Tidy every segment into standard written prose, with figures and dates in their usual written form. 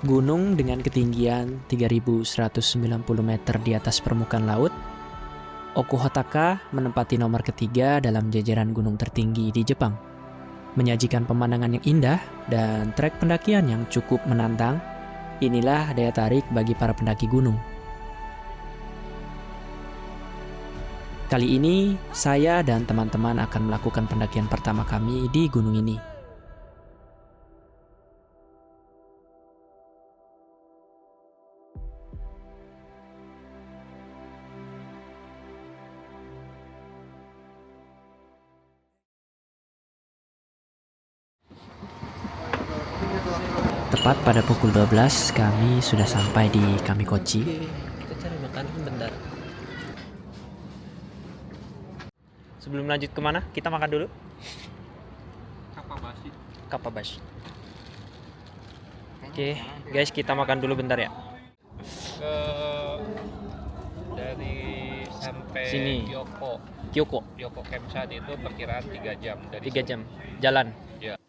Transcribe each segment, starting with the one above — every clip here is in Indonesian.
Gunung dengan ketinggian 3.190 meter di atas permukaan laut, Okuhotaka menempati nomor ketiga dalam jajaran gunung tertinggi di Jepang. Menyajikan pemandangan yang indah dan trek pendakian yang cukup menantang, inilah daya tarik bagi para pendaki gunung. Kali ini, saya dan teman-teman akan melakukan pendakian pertama kami di gunung ini. Tepat pada pukul 12, kami sudah sampai di Kamikochi. Kita cari makan bentar. Sebelum lanjut kemana, kita makan dulu. Kappabashi. Oke, guys, kita makan dulu bentar ya. Dari sampai Sini. Kyoko Kyoko, Campsite itu perkiraan 3 jam dari 3 jam jalan. Ya.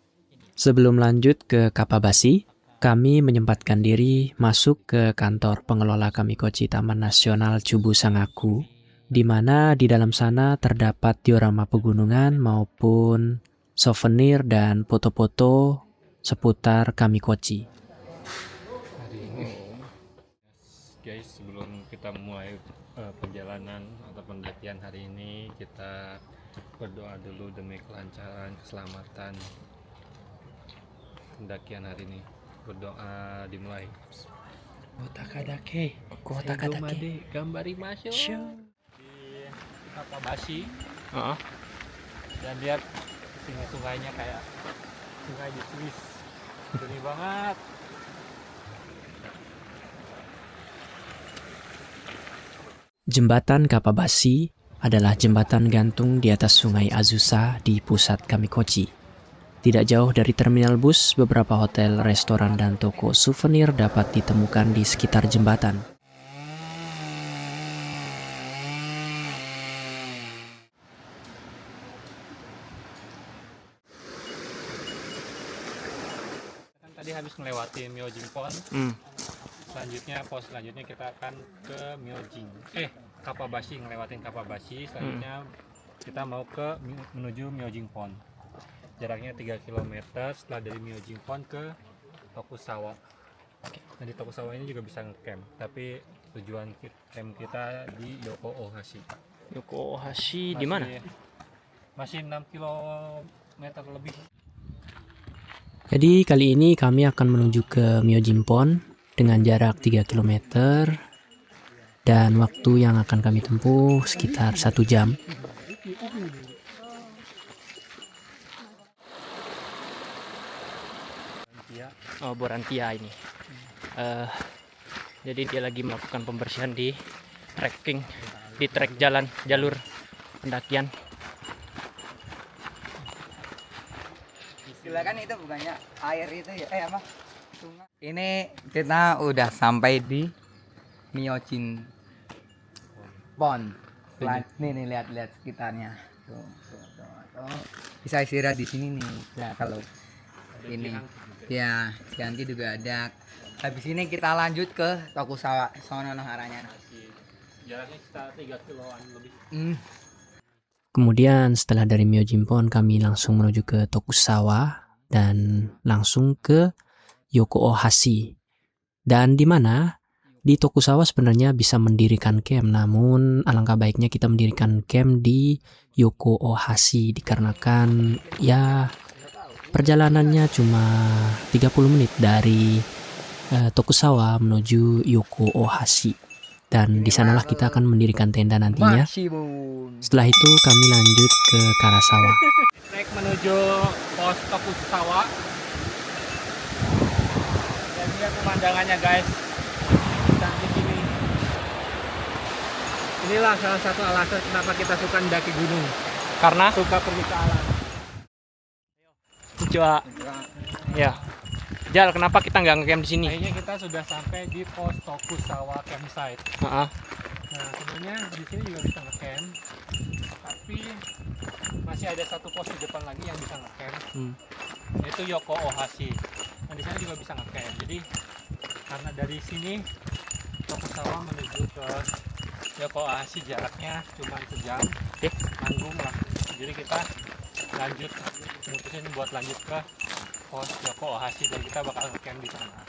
Sebelum lanjut ke Kappabashi, kami menyempatkan diri masuk ke kantor pengelola Kamikochi Taman Nasional Chubu Sangaku, di mana di dalam sana terdapat diorama pegunungan maupun souvenir dan foto-foto seputar Kamikochi. Hari ini guys, sebelum kita mulai perjalanan atau pendakian hari ini, kita berdoa dulu demi kelancaran, keselamatan pendakian hari ini. Berdoa dimulai. Otakadake. Otakadake. Gambari masuk di Kappabashi. Oh. Dan lihat sungainya kayak sungai di Swiss. Jernih banget. Jembatan Kappabashi adalah jembatan gantung di atas sungai Azusa di pusat Kamikochi. Tidak jauh dari terminal bus, beberapa hotel, restoran, dan toko souvenir dapat ditemukan di sekitar jembatan. Kan tadi habis melewati Myojin Pond. Pos selanjutnya kita akan ke Kappabashi, ngelewatin Kappabashi. Selanjutnya kita mau menuju Myojin Pond. Jaraknya 3 km setelah dari Myojin Pond ke Tokusawa. Nah, di Tokusawa ini juga bisa ngecamp, tapi tujuan camp kita di Yokohashi. Yokohashi di mana? Masih 6 km lebih. Jadi kali ini kami akan menuju ke Myojin Pond dengan jarak 3 km dan waktu yang akan kami tempuh sekitar 1 jam. Oh, Borantia ini. Jadi dia lagi melakukan pembersihan di trek jalur pendakian. Silakan, itu bukannya air itu ya, apa? Sungai. Ini kita udah sampai di Myojin Pond. Nih lihat sekitarnya. Tuh. Bisa istirahat di sini nih. Ya, kalau ini ya Cianti juga ada. Habis ini kita lanjut ke Tokusawa. Sono arahnya. Jaraknya sekitar 3 kiloan lebih. Kemudian setelah dari Myojin Pond kami langsung menuju ke Tokusawa dan langsung ke Yokohashi. Dan di mana di Tokusawa sebenarnya bisa mendirikan camp, namun alangkah baiknya kita mendirikan camp di Yokohashi dikarenakan ya perjalanannya cuma 30 menit dari Tokusawa menuju Yokohashi. Dan di sanalah kita akan mendirikan tenda nantinya. Setelah itu kami lanjut ke Karasawa. Trek menuju pos Tokusawa. Dan lihat pemandangannya guys. Cantik ini. Inilah salah satu alasan kenapa kita suka mendaki gunung. Karena Suka pergi ke alam. coba ya. Jal, kenapa kita nggak ngecamp di sini? Akhirnya kita sudah sampai di pos Tokusawa campsite. Nah, sebenarnya di sini juga bisa ngecamp, tapi masih ada satu pos di depan lagi yang bisa ngecamp, yaitu Yokohashi. Nah, di sana juga bisa ngecamp. Jadi karena dari sini Tokusawa menuju ke Yokohashi jaraknya cuma sejam, nanggung lah. Jadi kita lanjut, mutusin buat lanjut ke pos Yokohashi dan kita bakal camp di sana.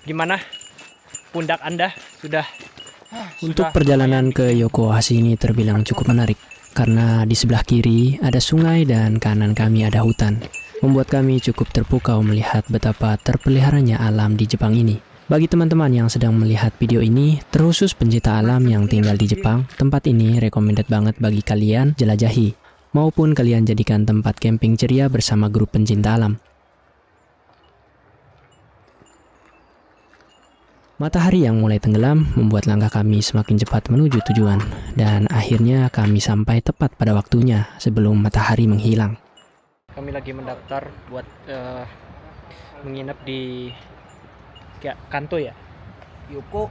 Gimana pundak Anda sudah? Untuk perjalanan ke Yokohashi ini terbilang cukup menarik karena di sebelah kiri ada sungai dan kanan kami ada hutan. Membuat kami cukup terpukau melihat betapa terpeliharanya alam di Jepang ini. Bagi teman-teman yang sedang melihat video ini, terkhusus pencinta alam yang tinggal di Jepang, tempat ini recommended banget bagi kalian jelajahi, maupun kalian jadikan tempat camping ceria bersama grup pencinta alam. Matahari yang mulai tenggelam membuat langkah kami semakin cepat menuju tujuan, dan akhirnya kami sampai tepat pada waktunya sebelum matahari menghilang. Kami lagi mendaftar buat menginap di Kanto ya? Yoko,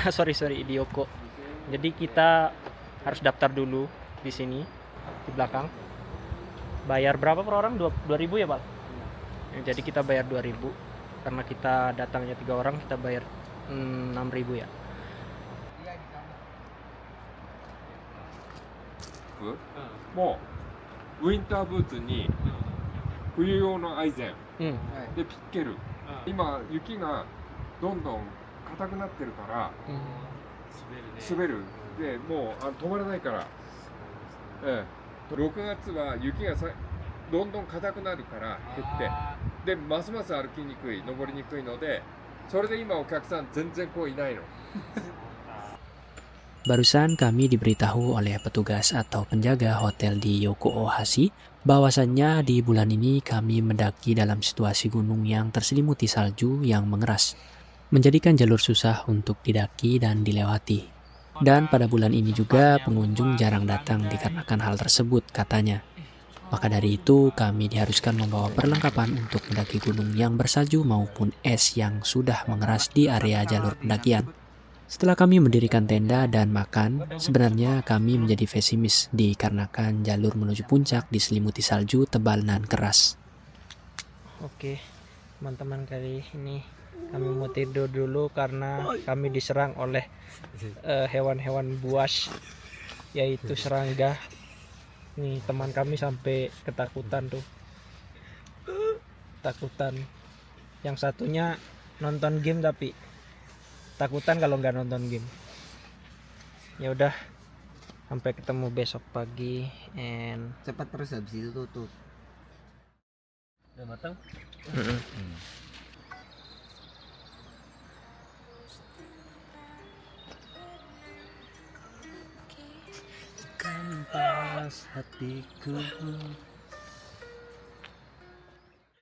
sorry di Yoko. Jadi kita harus daftar dulu di sini, di belakang. Bayar berapa per orang? 2.000 ya, Pak? Jadi kita bayar 2.000 karena kita datangnya 3 orang, kita bayar 6.000 ya. Mau ウィンターブーツに冬用のアイゼン でピッケル、今雪がどんどん硬くなってるから滑るでもう止まらないから、6月は雪がどんどん硬くなるから減ってでますます歩きにくい登りにくいのでそれで今お客さん全然こういないの。 Barusan kami diberitahu oleh petugas atau penjaga hotel di Yokohashi bahwasannya di bulan ini kami mendaki dalam situasi gunung yang terselimuti salju yang mengeras, menjadikan jalur susah untuk didaki dan dilewati. Dan pada bulan ini juga pengunjung jarang datang dikarenakan hal tersebut katanya. Maka dari itu kami diharuskan membawa perlengkapan untuk mendaki gunung yang bersalju maupun es yang sudah mengeras di area jalur pendakian. Setelah kami mendirikan tenda dan makan, sebenarnya kami menjadi pesimis dikarenakan jalur menuju puncak diselimuti salju tebal dan keras. Oke, teman-teman, kali ini kami mau tidur dulu karena kami diserang oleh hewan-hewan buas, yaitu serangga. Nih, teman kami sampai ketakutan tuh. Takutan. Yang satunya nonton game tapi takutan kalau nggak nonton game. Ya udah, sampai ketemu besok pagi and Cepat terus habis itu tutup. Udah matang? Kampas hatiku